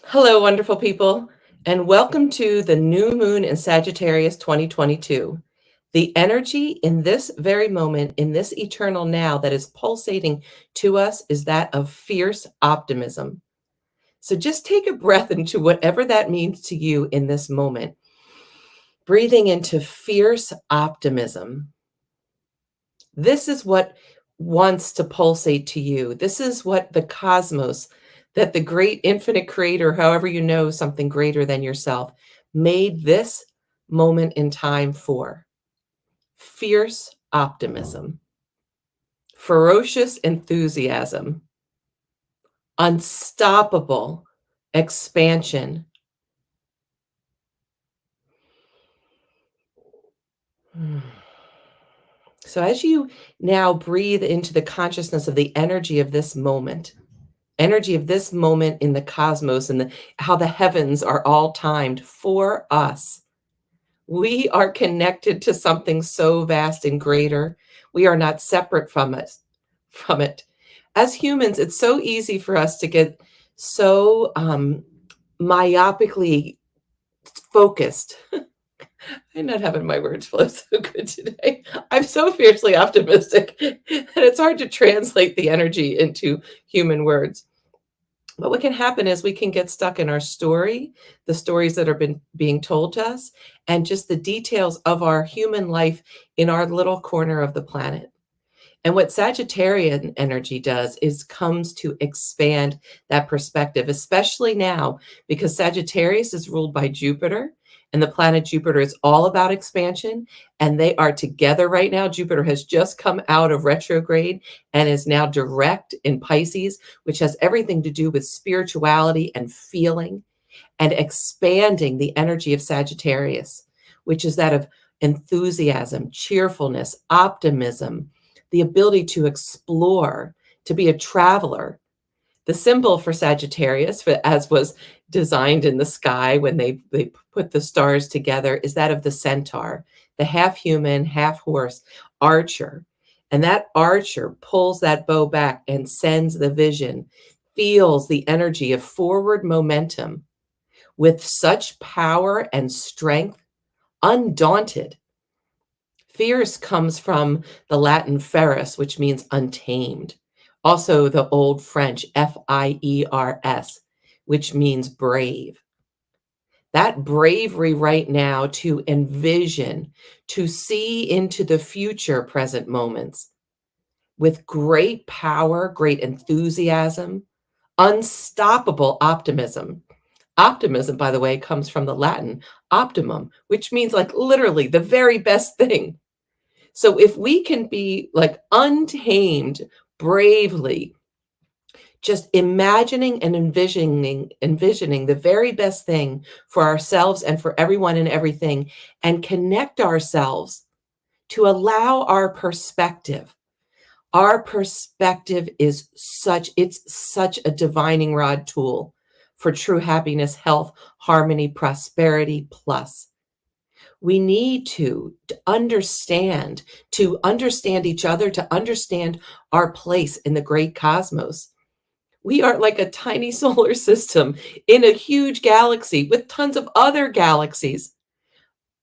Hello, wonderful people, and welcome to the new moon in Sagittarius 2022. The energy in this very moment, in this eternal now that is pulsating to us, is that of fierce optimism. So just take a breath into whatever that means to you in this moment. Breathing into fierce optimism. This is what wants to pulsate to you. This is what the cosmos, that the great infinite creator, however you know something greater than yourself, made this moment in time for. Fierce optimism, ferocious enthusiasm, unstoppable expansion. Hmm. So as you now breathe into the consciousness of the energy of this moment in the cosmos and how the heavens are all timed for us. We are connected to something so vast and greater. We are not separate from it. As humans, it's so easy for us to get so myopically focused. I'm not having my words flow so good today. I'm so fiercely optimistic that it's hard to translate the energy into human words. But what can happen is we can get stuck in our story, the stories that are being told to us, and just the details of our human life in our little corner of the planet. And what Sagittarian energy does is comes to expand that perspective, especially now because Sagittarius is ruled by Jupiter, and the planet Jupiter is all about expansion, and they are together right now. Jupiter has just come out of retrograde and is now direct in Pisces, which has everything to do with spirituality and feeling and expanding the energy of Sagittarius, which is that of enthusiasm, cheerfulness, optimism, the ability to explore, to be a traveler. The symbol for Sagittarius, as was designed in the sky when they put the stars together, is that of the centaur, the half human, half horse archer. And that archer pulls that bow back and sends the vision, feels the energy of forward momentum with such power and strength, undaunted. Fierce comes from the Latin ferus, which means untamed. Also, the Old French fiers, which means brave. That bravery right now to envision, to see into the future present moments with great power, great enthusiasm, unstoppable optimism. Optimism, by the way, comes from the Latin optimum, which means like literally the very best thing. So if we can be like untamed, bravely, just imagining and envisioning the very best thing for ourselves and for everyone and everything, and connect ourselves to allow our perspective. Our perspective is it's such a divining rod tool for true happiness, health, harmony, prosperity, plus. We need to understand each other, to understand our place in the great cosmos. We are like a tiny solar system in a huge galaxy with tons of other galaxies.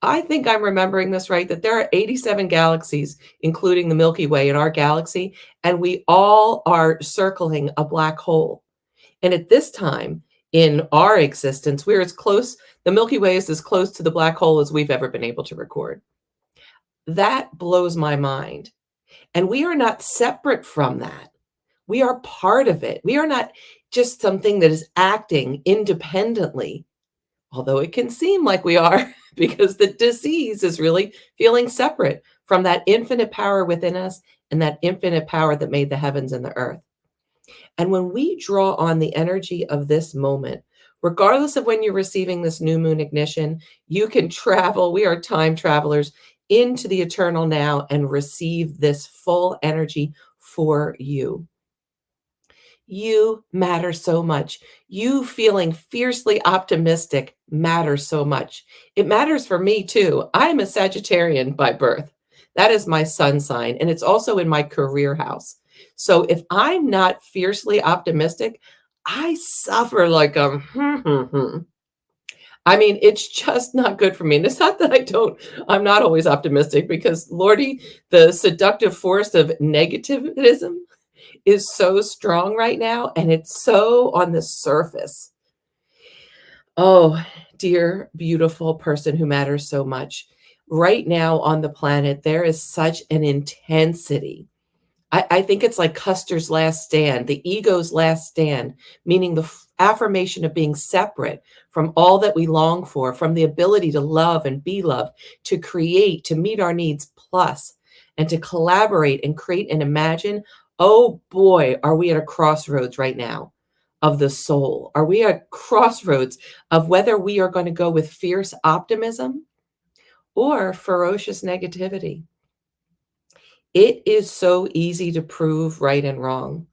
I think I'm remembering this right, that there are 87 galaxies, including the Milky Way in our galaxy, and we all are circling a black hole. And at this time in our existence, we're as close, the Milky Way is as close to the black hole as we've ever been able to record. That blows my mind. And we are not separate from that. We are part of it. We are not just something that is acting independently, although it can seem like we are, because the disease is really feeling separate from that infinite power within us and that infinite power that made the heavens and the earth. And when we draw on the energy of this moment, regardless of when you're receiving this new moon ignition, you can travel. We are time travelers into the eternal now and receive this full energy for you. You matter so much. You feeling fiercely optimistic matters so much. It matters for me too. I'm a Sagittarian by birth. That is my sun sign, and it's also in my career house. So if I'm not fiercely optimistic, I suffer like a I mean, it's just not good for me. And it's not that I'm not always optimistic because Lordy, the seductive force of negativism is so strong right now, and it's so on the surface. Oh, dear, beautiful person who matters so much. Right now on the planet, there is such an intensity. I think it's like Custer's last stand, the ego's last stand, meaning the affirmation of being separate from all that we long for, from the ability to love and be loved, to create, to meet our needs plus, and to collaborate and create and imagine. Oh boy, are we at a crossroads right now of the soul? Are we at crossroads of whether we are going to go with fierce optimism or ferocious negativity? It is so easy to prove right and wrong.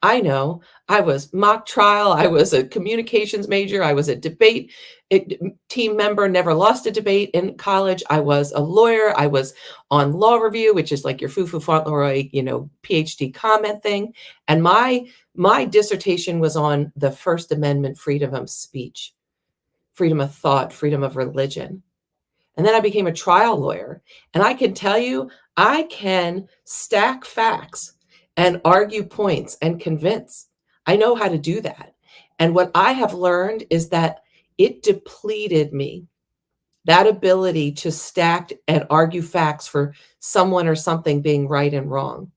I know. I was mock trial. I was a communications major. I was a debate team member, never lost a debate in college. I was a lawyer. I was on law review, which is like your foo-foo Fauntleroy, PhD comment thing. And my dissertation was on the First Amendment, freedom of speech, freedom of thought, freedom of religion. And then I became a trial lawyer. And I can tell you, I can stack facts and argue points and convince. I know how to do that. And what I have learned is that it depleted me, that ability to stack and argue facts for someone or something being right and wrong.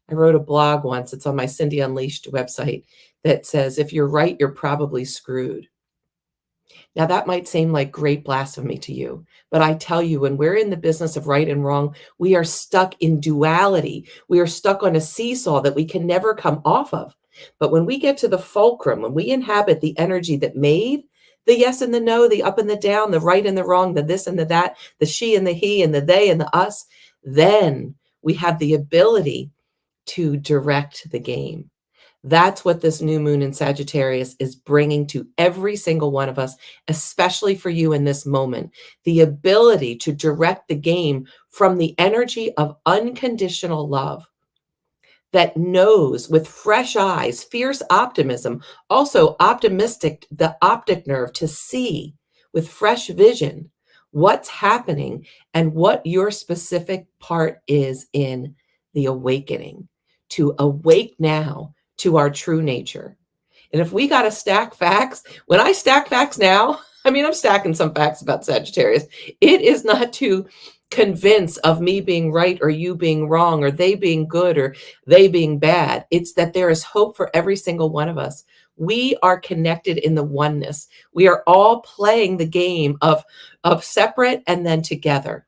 I wrote a blog once, it's on my Cindy Unleashed website, that says, if you're right, you're probably screwed. Now, that might seem like great blasphemy to you, but I tell you, when we're in the business of right and wrong, we are stuck in duality. We are stuck on a seesaw that we can never come off of. But when we get to the fulcrum, when we inhabit the energy that made the yes and the no, the up and the down, the right and the wrong, the this and the that, the she and the he and the they and the us, then we have the ability to direct the game. That's what this new moon in Sagittarius is bringing to every single one of us, especially for you in this moment. The ability to direct the game from the energy of unconditional love that knows with fresh eyes, fierce optimism, also optimistic, the optic nerve to see with fresh vision what's happening and what your specific part is in the awakening, to awake now to our true nature. And if we got to stack facts, when I stack facts now, I mean, I'm stacking some facts about Sagittarius. It is not to convince of me being right or you being wrong or they being good or they being bad. It's that there is hope for every single one of us. We are connected in the oneness. We are all playing the game of separate and then together.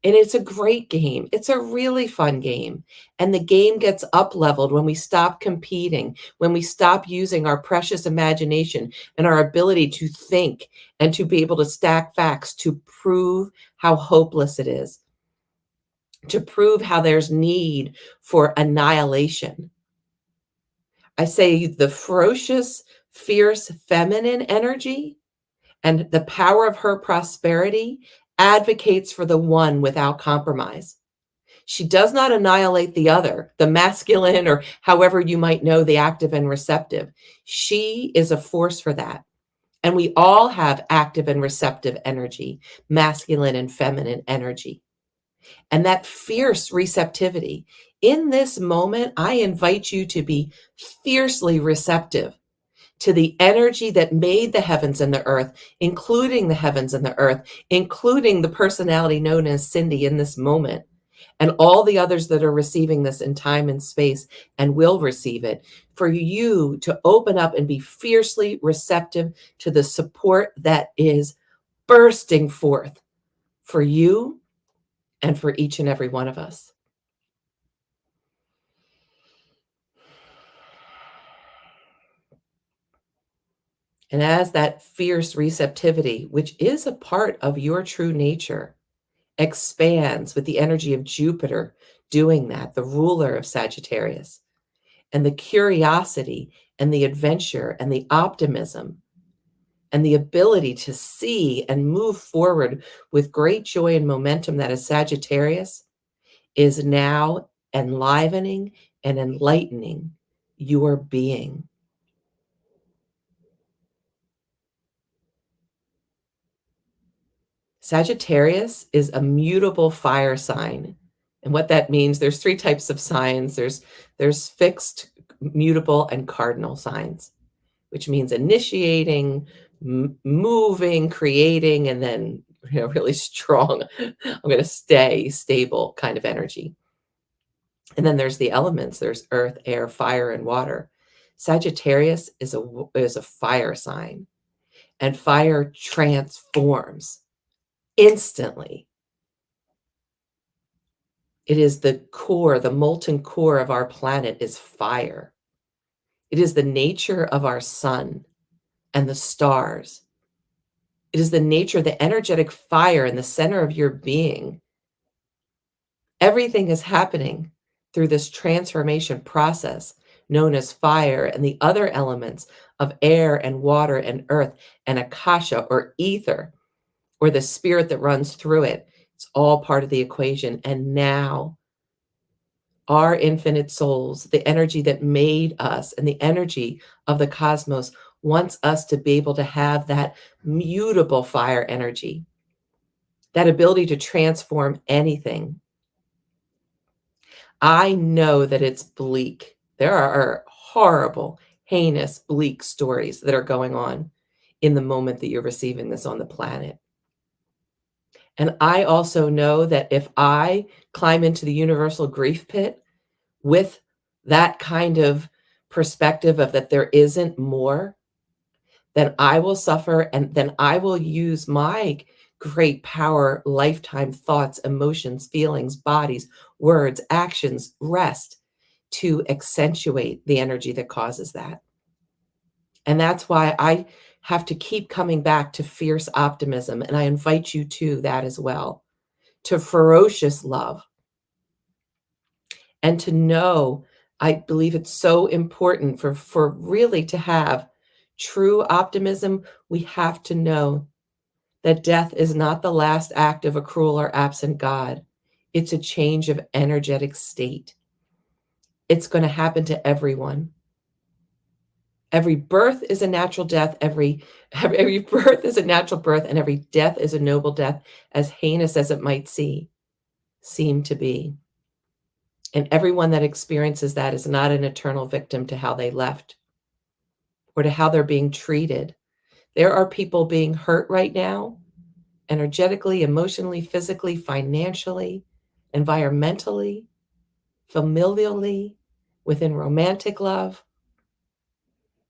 And it's a great game. It's a really fun game. And the game gets up leveled when we stop competing, when we stop using our precious imagination and our ability to think and to be able to stack facts to prove how hopeless it is, to prove how there's need for annihilation. I say the ferocious, fierce feminine energy and the power of her prosperity advocates for the one without compromise. She does not annihilate the other, the masculine, or however you might know the active and receptive. She is a force for that. And we all have active and receptive energy, masculine and feminine energy. And that fierce receptivity. In this moment, I invite you to be fiercely receptive to the energy that made the heavens and the earth, including the heavens and the earth, including the personality known as Cindy in this moment, and all the others that are receiving this in time and space and will receive it, for you to open up and be fiercely receptive to the support that is bursting forth for you and for each and every one of us. And as that fierce receptivity, which is a part of your true nature, expands with the energy of Jupiter doing that, the ruler of Sagittarius, and the curiosity and the adventure and the optimism and the ability to see and move forward with great joy and momentum that is Sagittarius is now enlivening and enlightening your being. Sagittarius is a mutable fire sign. And what that means, there's three types of signs. There's fixed, mutable, and cardinal signs, which means initiating, moving, creating, and then really strong. I'm going to stay stable kind of energy. And then there's the elements. There's earth, air, fire, and water. Sagittarius is a fire sign, and fire transforms instantly. It is the core, the molten core of our planet is fire. It is the nature of our sun and the stars. It is the nature, the energetic fire in the center of your being. Everything is happening through this transformation process known as fire and the other elements of air and water and earth and akasha or ether or the spirit that runs through it. It's all part of the equation. And now our infinite souls, the energy that made us and the energy of the cosmos wants us to be able to have that mutable fire energy, that ability to transform anything. I know that it's bleak. There are horrible, heinous, bleak stories that are going on in the moment that you're receiving this on the planet. And I also know that if I climb into the universal grief pit with that kind of perspective of that there isn't more, then I will suffer and then I will use my great power, lifetime thoughts, emotions, feelings, bodies, words, actions, rest to accentuate the energy that causes that. And that's why I have to keep coming back to fierce optimism. And I invite you to that as well, to ferocious love. And to know, I believe it's so important for really to have true optimism. We have to know that death is not the last act of a cruel or absent God. It's a change of energetic state. It's going to happen to everyone. Every birth is a natural death. Every birth is a natural birth, and every death is a noble death, as heinous as it might seem to be. And everyone that experiences that is not an eternal victim to how they left or to how they're being treated. There are people being hurt right now, energetically, emotionally, physically, financially, environmentally, familially, within romantic love,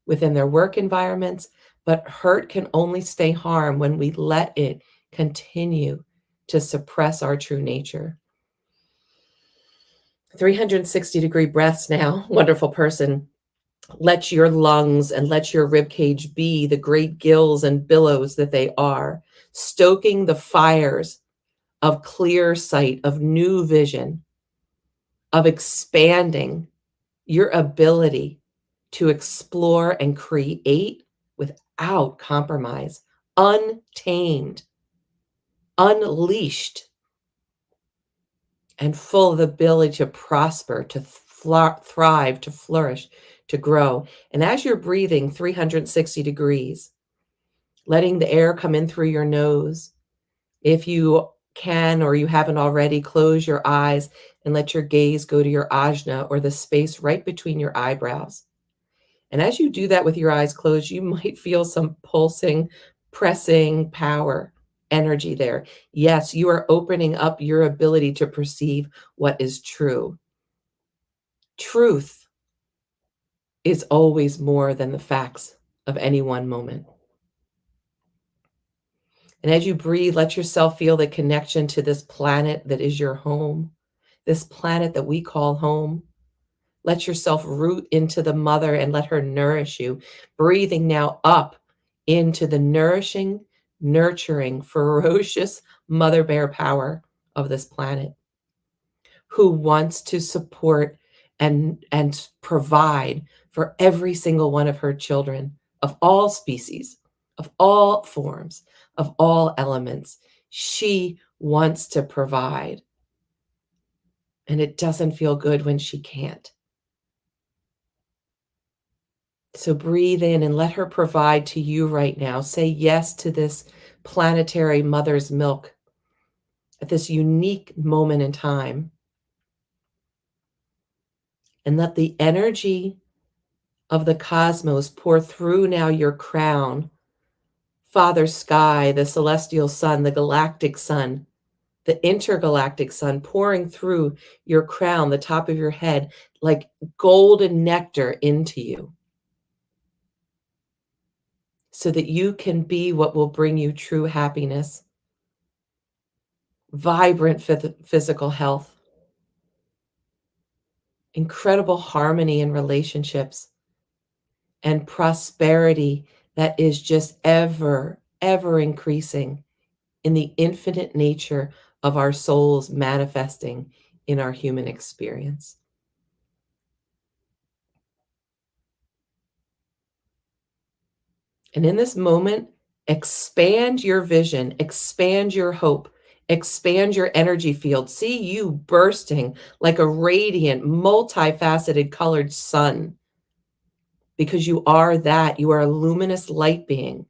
within their work environments. But hurt can only stay harm when we let it continue to suppress our true nature. 360-degree breaths now, wonderful person. Let your lungs and let your rib cage be the great gills and billows that they are, stoking the fires of clear sight, of new vision, of expanding your ability to explore and create without compromise, untamed, unleashed, and full of the ability to prosper, to thrive, to flourish, to grow. And as you're breathing 360 degrees, letting the air come in through your nose, if you can or you haven't already, close your eyes and let your gaze go to your ajna, or the space right between your eyebrows. And as you do that with your eyes closed, you might feel some pulsing, pressing power, energy there. Yes, you are opening up your ability to perceive what is true. Truth is always more than the facts of any one moment. And as you breathe, let yourself feel the connection to this planet that is your home, this planet that we call home. Let yourself root into the mother and let her nourish you. Breathing now up into the nourishing, nurturing, ferocious mother bear power of this planet, who wants to support and provide for every single one of her children of all species, of all forms, of all elements. She wants to provide. And it doesn't feel good when she can't. So breathe in and let her provide to you right now. Say yes to this planetary mother's milk at this unique moment in time, and let the energy of the cosmos pour through now your crown, Father Sky, the celestial sun, the galactic sun, the intergalactic sun pouring through your crown, the top of your head, like golden nectar into you, so that you can be what will bring you true happiness, vibrant physical health, incredible harmony in relationships, and prosperity that is just ever increasing in the infinite nature of our souls manifesting in our human experience. And in this moment, expand your vision, expand your hope, expand your energy field. See you bursting like a radiant, multifaceted colored sun, because you are that. You are a luminous light being.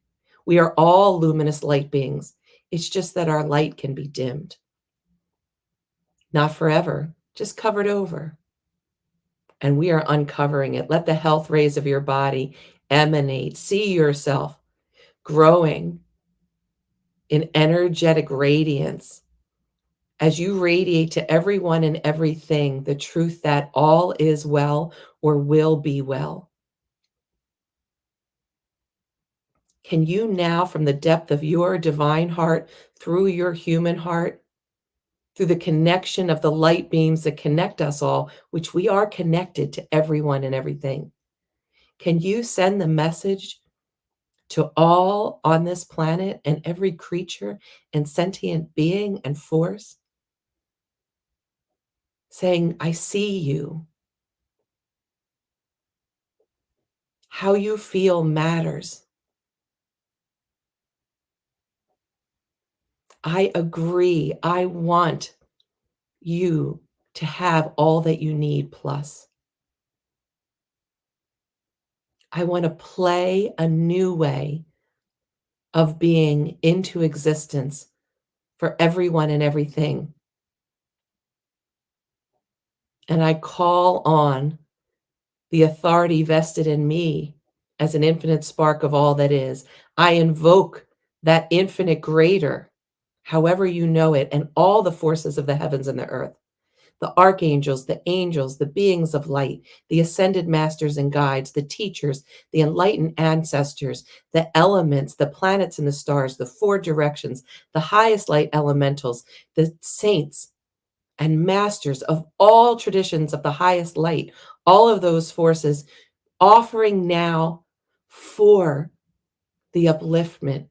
We are all luminous light beings. It's just that our light can be dimmed. Not forever, just covered over. And we are uncovering it. Let the health rays of your body emanate. See yourself growing in energetic radiance as you radiate to everyone and everything the truth that all is well or will be well. Can you now, from the depth of your divine heart, through your human heart, through the connection of the light beams that connect us all, which we are connected to everyone and everything, can you send the message to all on this planet and every creature and sentient being and force, saying, I see you. How you feel matters. I agree. I want you to have all that you need plus. I want to play a new way of being into existence for everyone and everything. And I call on the authority vested in me as an infinite spark of all that is. I invoke that infinite greater, however you know it, and all the forces of the heavens and the earth, the archangels, the angels, the beings of light, the ascended masters and guides, the teachers, the enlightened ancestors, the elements, the planets and the stars, the four directions, the highest light elementals, the saints and masters of all traditions of the highest light, all of those forces offering now for the upliftment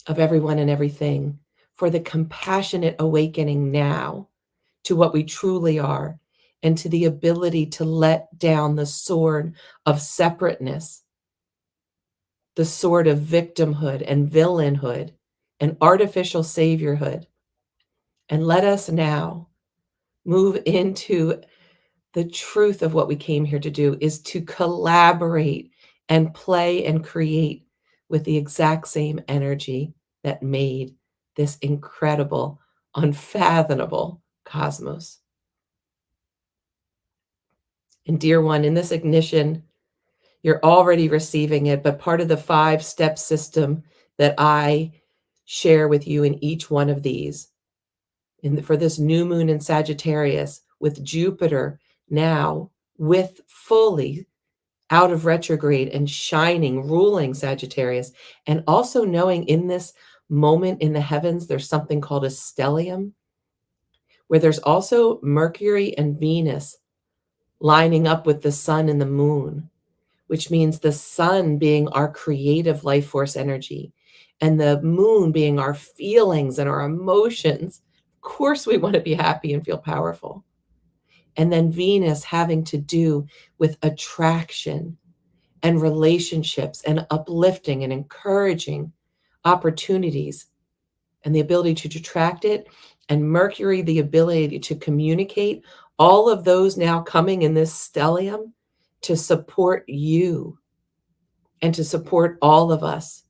of everyone and everything, for the compassionate awakening now to what we truly are, and to the ability to let down the sword of separateness, the sword of victimhood and villainhood and artificial saviorhood. And let us now move into the truth of what we came here to do, is to collaborate and play and create with the exact same energy that made this incredible, unfathomable cosmos. And dear one, in this ignition, you're already receiving it, but part of the 5-step system that I share with you in each one of these, for this new moon in Sagittarius, with Jupiter now with fully out of retrograde and shining, ruling Sagittarius, and also knowing in this moment in the heavens, there's something called a stellium, where there's also Mercury and Venus lining up with the sun and the moon, which means the sun being our creative life force energy and the moon being our feelings and our emotions. Of course, we want to be happy and feel powerful. And then Venus having to do with attraction and relationships and uplifting and encouraging opportunities and the ability to attract it. And Mercury, the ability to communicate, all of those now coming in this stellium to support you and to support all of us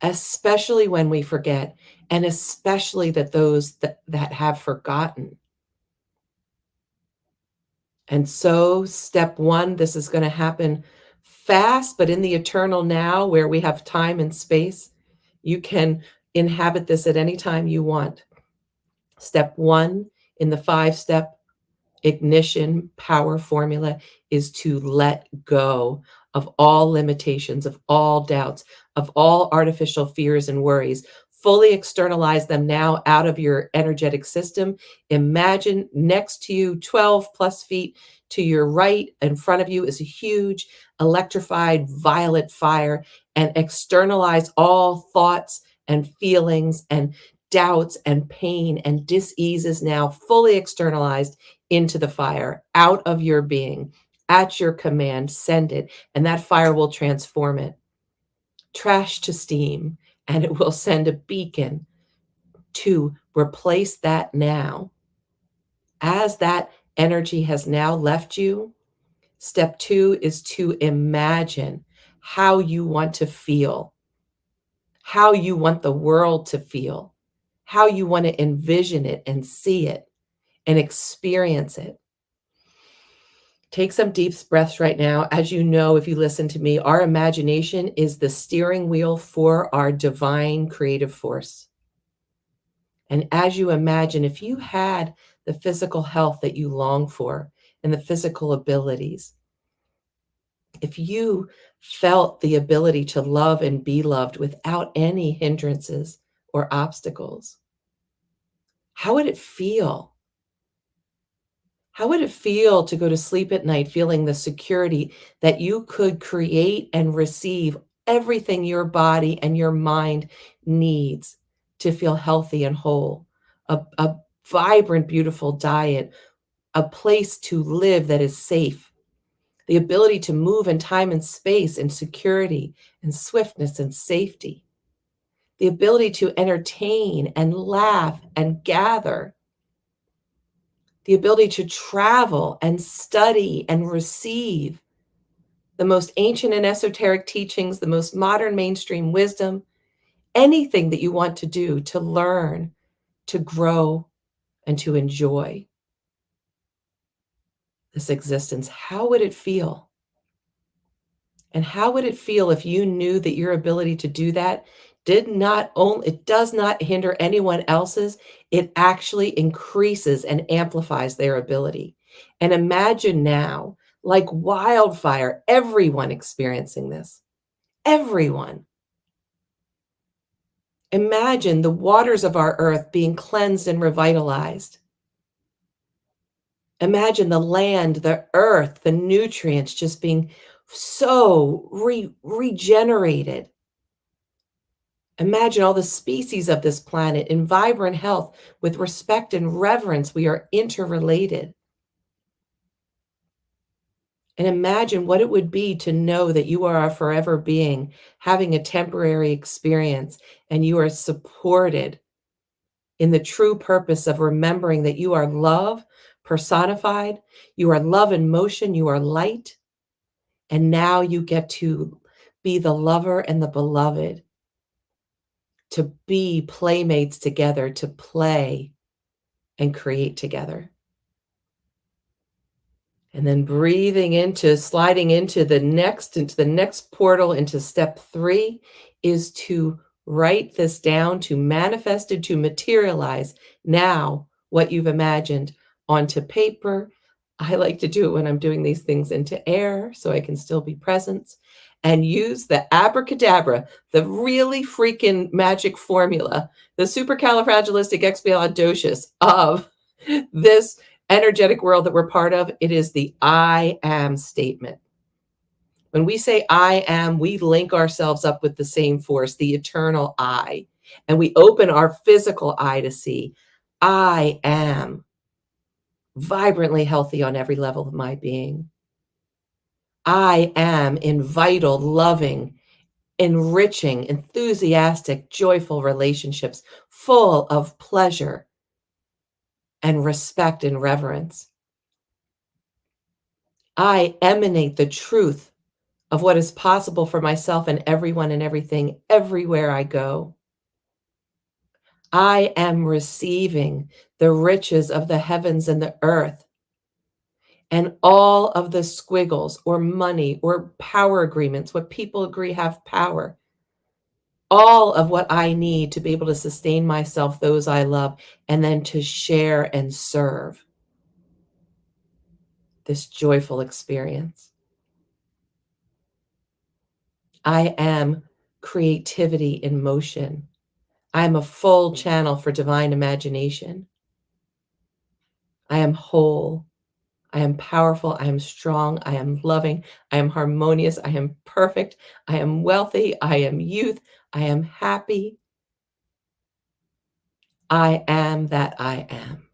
especially when we forget, and especially that those that have forgotten. And so, step one, this is going to happen fast, but in the eternal now, where we have time and space, you can inhabit this at any time you want. Step one in the 5 step ignition power formula is to let go of all limitations, of all doubts, of all artificial fears and worries. Fully externalize them now out of your energetic system. Imagine next to you, 12 plus feet to your right, in front of you is a huge electrified violet fire, and externalize all thoughts and feelings and doubts and pain and diseases now fully externalized into the fire, out of your being, at your command, send it, and that fire will transform it. Trash to steam, and it will send a beacon to replace that now. As that energy has now left you, step two is to imagine how you want to feel, how you want the world to feel, how you want to envision it and see it and experience it. Take some deep breaths right now. As you know, if you listen to me, our imagination is the steering wheel for our divine creative force. And as you imagine, if you had the physical health that you long for and the physical abilities, if you felt the ability to love and be loved without any hindrances or obstacles, how would it feel? How would it feel to go to sleep at night feeling the security that you could create and receive everything your body and your mind needs to feel healthy and whole? A vibrant, beautiful diet, a place to live that is safe, the ability to move in time and space in security and swiftness and safety, the ability to entertain and laugh and gather, the ability to travel and study and receive the most ancient and esoteric teachings, the most modern mainstream wisdom, anything that you want to do to learn, to grow, and to enjoy this existence. How would it feel? And how would it feel if you knew that your ability to do that did not only, it does not hinder anyone else's, it actually increases and amplifies their ability. And imagine now, like wildfire, everyone experiencing this. Everyone. Imagine the waters of our earth being cleansed and revitalized. Imagine the land, the earth, the nutrients just being so regenerated. Imagine all the species of this planet in vibrant health with respect and reverence. We are interrelated. And imagine what it would be to know that you are a forever being having a temporary experience and you are supported in the true purpose of remembering that you are love personified, you are love in motion, you are light, and now you get to be the lover and the beloved, to be playmates together, to play and create together. And then breathing into, sliding into the next portal into step three is to write this down, to manifest it, to materialize now what you've imagined onto paper. I like to do it when I'm doing these things into air so I can still be present and use the abracadabra, the really freaking magic formula, the supercalifragilisticexpialidocious of this energetic world that we're part of. It is the I am statement. When we say I am, we link ourselves up with the same force, the eternal I, and we open our physical eye to see I am vibrantly healthy on every level of my being. I am in vital, loving, enriching, enthusiastic, joyful relationships full of pleasure and respect and reverence. I emanate the truth of what is possible for myself and everyone and everything everywhere I go. I am receiving the riches of the heavens and the earth, and all of the squiggles or money or power agreements, what people agree have power, all of what I need to be able to sustain myself, those I love, and then to share and serve this joyful experience. I am creativity in motion. I am a full channel for divine imagination. I am whole. I am powerful. I am strong. I am loving. I am harmonious. I am perfect. I am wealthy. I am youth. I am happy. I am that I am.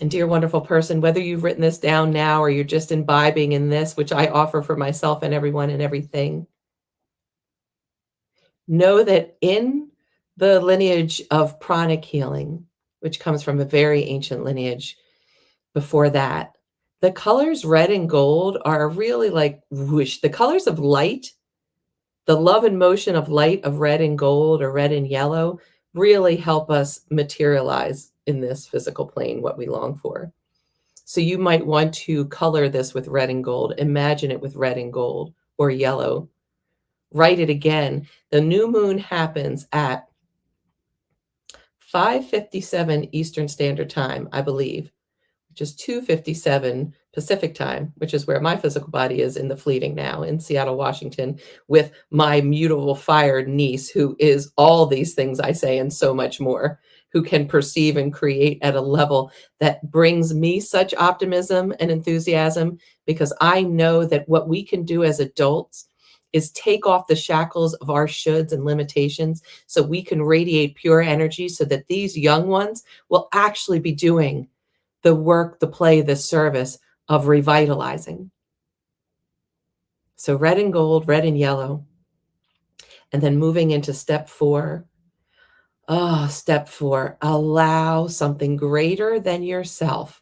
And dear wonderful person, whether you've written this down now or you're just imbibing in this, which I offer for myself and everyone and everything, know that in the lineage of pranic healing, which comes from a very ancient lineage before that, the colors red and gold are really like whoosh. The colors of light, the love and motion of light of red and gold or red and yellow really help us materialize in this physical plane what we long for. So you might want to color this with red and gold. Imagine it with red and gold or yellow. Write it again. The new moon happens at 5:57 Eastern Standard Time, I believe, which is 2:57 Pacific Time, which is where my physical body is in the fleeting now in Seattle, Washington, with my mutable fire niece, who is all these things I say and so much more, who can perceive and create at a level that brings me such optimism and enthusiasm, because I know that what we can do as adults is take off the shackles of our shoulds and limitations so we can radiate pure energy so that these young ones will actually be doing the work, the play, the service of revitalizing. So red and gold, red and yellow. And then moving into step 4. Oh, step 4, allow something greater than yourself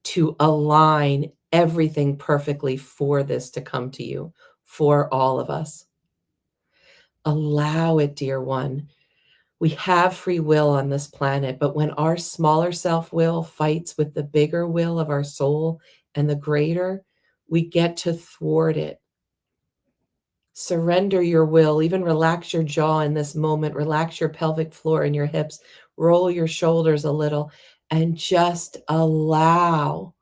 to align everything perfectly for this to come to you, for all of us. Allow it, dear one. We have free will on this planet, but when our smaller self-will fights with the bigger will of our soul and the greater, we get to thwart it. Surrender your will, even relax your jaw in this moment, relax your pelvic floor and your hips, roll your shoulders a little, and just allow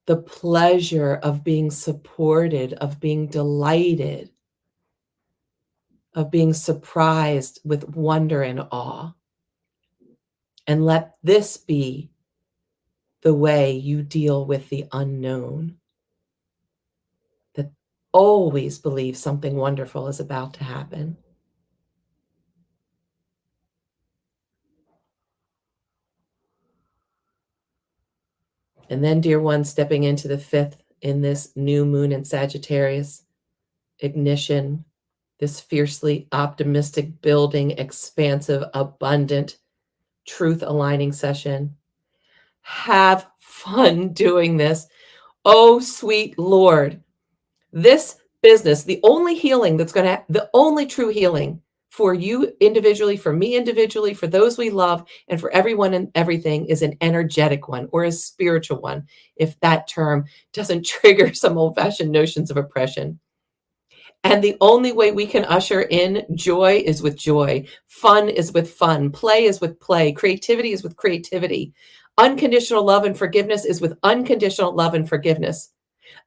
the pleasure of being supported, of being delighted, of being surprised with wonder and awe. And let this be the way you deal with the unknown. That always believe something wonderful is about to happen. And then, dear one, stepping into the 5th in this new moon in Sagittarius, ignition, this fiercely optimistic, building, expansive, abundant, truth aligning session. Have fun doing this. Oh, sweet Lord. This business, the only healing that's going to, the only true healing for you individually, for me individually, for those we love, and for everyone and everything is an energetic one or a spiritual one, if that term doesn't trigger some old-fashioned notions of oppression. And the only way we can usher in joy is with joy. Fun is with fun. Play is with play. Creativity is with creativity. Unconditional love and forgiveness is with unconditional love and forgiveness.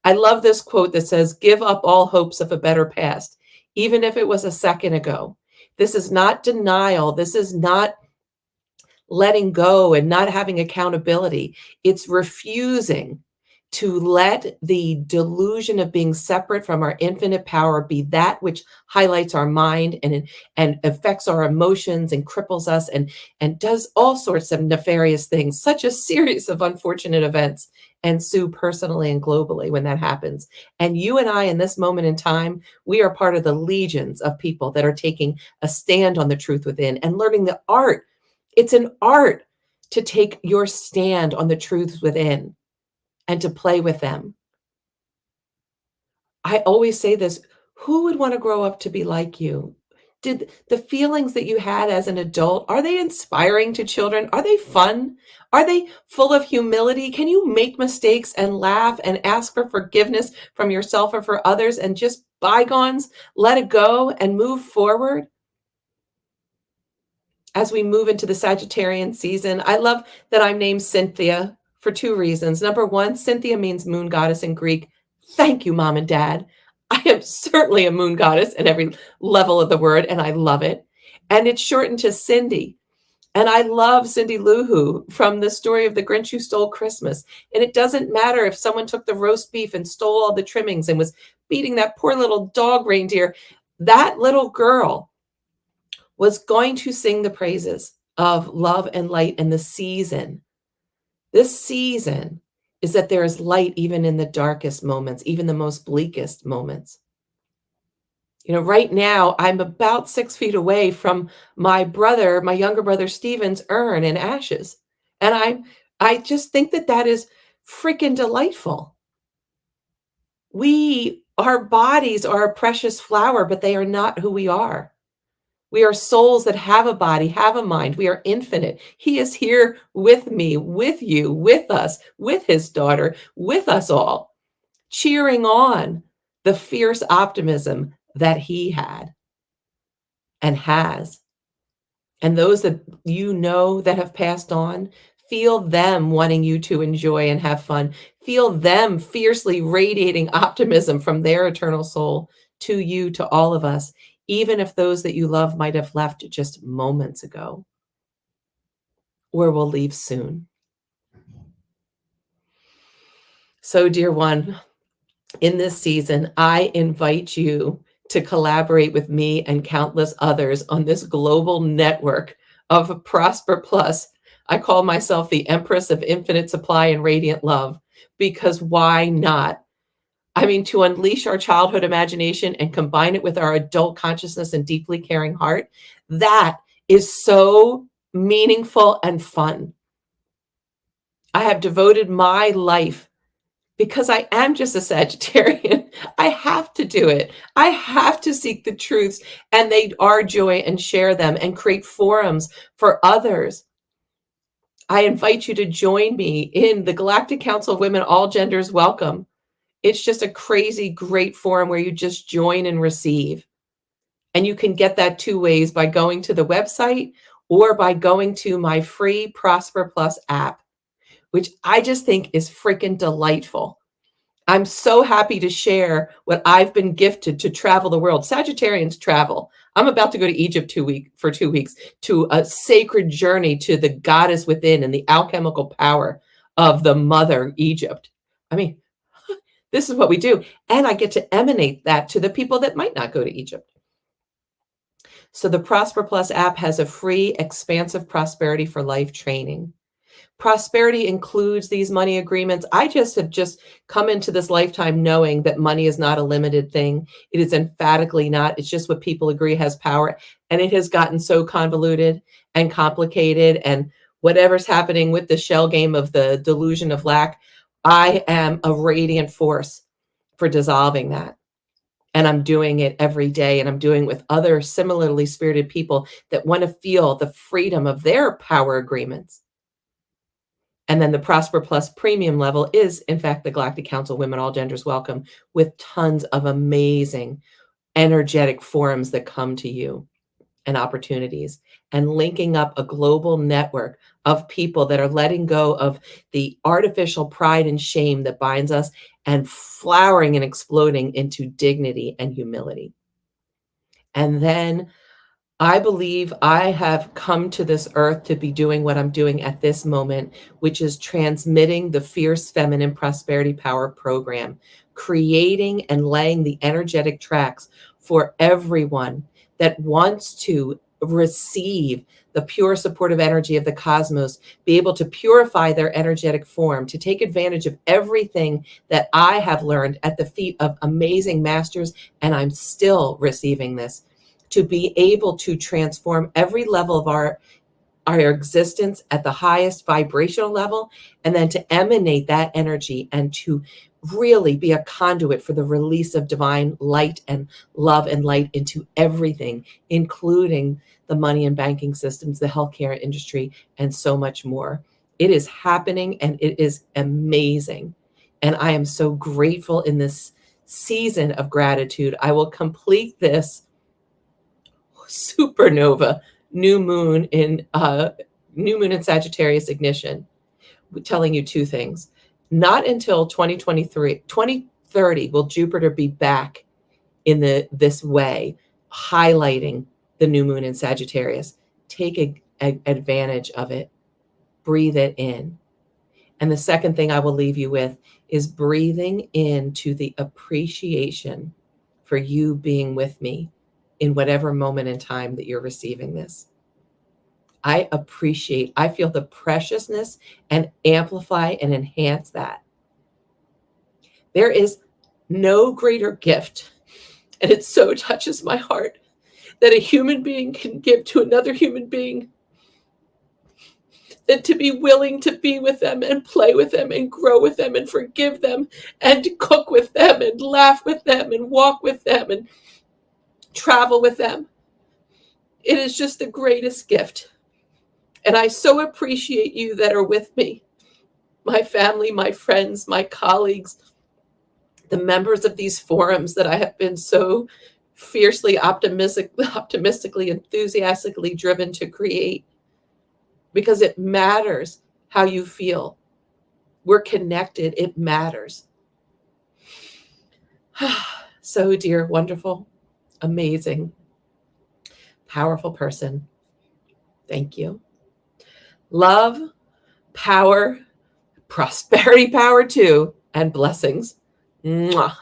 I love this quote that says, give up all hopes of a better past, even if it was a second ago. This is not denial. This is not letting go and not having accountability. It's refusing to let the delusion of being separate from our infinite power be that which highlights our mind and affects our emotions and cripples us and does all sorts of nefarious things. Such a series of unfortunate events ensue personally and globally when that happens. And you and I, in this moment in time, we are part of the legions of people that are taking a stand on the truth within and learning the art. It's an art to take your stand on the truths within. and to play with them. I always say this, who would want to grow up to be like you? Did the feelings that you had as an adult, are they inspiring to children? Are they fun? Are they full of humility? Can you make mistakes and laugh and ask for forgiveness from yourself or for others and just bygones, let it go and move forward? As we move into the Sagittarian season, I love that I'm named Cynthia for two reasons. Number one, Cynthia means moon goddess in Greek. Thank you, mom and dad. I am certainly a moon goddess in every level of the word, and I love it. And it's shortened to Cindy. And I love Cindy Lou Who from the story of the Grinch who stole Christmas. And it doesn't matter if someone took the roast beef and stole all the trimmings and was beating that poor little dog reindeer. That little girl was going to sing the praises of love and light and the season. This season is that there is light even in the darkest moments, even the most bleakest moments. You know, right now I'm about 6 feet away from my brother, my younger brother Steven's urn and ashes. And I just think that that is freaking delightful. Our bodies are a precious flower, but they are not who we are. We are souls that have a body, have a mind. We are infinite. He is here with me, with you, with us, with his daughter, with us all, cheering on the fierce optimism that he had and has. And those that you know that have passed on, feel them wanting you to enjoy and have fun. Feel them fiercely radiating optimism from their eternal soul to you, to all of us, even if those that you love might have left just moments ago or will leave soon. So, dear one, in this season, I invite you to collaborate with me and countless others on this global network of Prosper Plus. I call myself the Empress of Infinite Supply and Radiant Love, because why not? I mean, to unleash our childhood imagination and combine it with our adult consciousness and deeply caring heart, that is so meaningful and fun. I have devoted my life, because I am just a Sagittarian. I have to do it. I have to seek the truths, and they are joy, and share them and create forums for others. I invite you to join me in the Galactic Council of Women, All Genders Welcome. It's just a crazy, great forum where you just join and receive. And you can get that two ways, by going to the website or by going to my free Prosper Plus app, which I just think is freaking delightful. I'm so happy to share what I've been gifted to travel the world. Sagittarians travel. I'm about to go to Egypt for 2 weeks to a sacred journey to the goddess within and the alchemical power of the mother Egypt. I mean, this is what we do. And I get to emanate that to the people that might not go to Egypt. So the Prosper Plus app has a free expansive prosperity for life training. Prosperity includes these money agreements. I have come into this lifetime knowing that money is not a limited thing. It is emphatically not. It's just what people agree has power. And it has gotten so convoluted and complicated, and whatever's happening with the shell game of the delusion of lack, I am a radiant force for dissolving that. And I'm doing it every day, and I'm doing it with other similarly spirited people that want to feel the freedom of their power agreements. And then the Prosper Plus premium level is, in fact, the Galactic Council Women All Genders Welcome, with tons of amazing energetic forums that come to you and opportunities, and linking up a global network of people that are letting go of the artificial pride and shame that binds us, and flowering and exploding into dignity and humility. And then I believe I have come to this earth to be doing what I'm doing at this moment, which is transmitting the Fierce Feminine Prosperity Power program, creating and laying the energetic tracks for everyone that wants to receive the pure supportive energy of the cosmos, be able to purify their energetic form, to take advantage of everything that I have learned at the feet of amazing masters, and I'm still receiving this, to be able to transform every level of our our existence at the highest vibrational level, and then to emanate that energy and to really be a conduit for the release of divine light and love and light into everything, including the money and banking systems, the healthcare industry, and so much more. It is happening and it is amazing. And I am so grateful in this season of gratitude. I will complete this supernova new moon in Sagittarius ignition, telling you two things. Not until 2030 will Jupiter be back in this way, highlighting the new moon in Sagittarius. Take advantage of it. Breathe it in. And the second thing I will leave you with is breathing into the appreciation for you being with me in whatever moment in time that you're receiving this. I feel the preciousness and amplify and enhance that. There is no greater gift, and it so touches my heart, that a human being can give to another human being than to be willing to be with them and play with them and grow with them and forgive them and cook with them and laugh with them and walk with them and travel with them. It is just the greatest gift. And I so appreciate you that are with me, my family, my friends, my colleagues, the members of these forums that I have been so fiercely optimistically, enthusiastically driven to create, because it matters how you feel. We're connected. It matters. So dear, wonderful, amazing, powerful person. Thank you. Love, power, prosperity power too, and blessings. Mwah.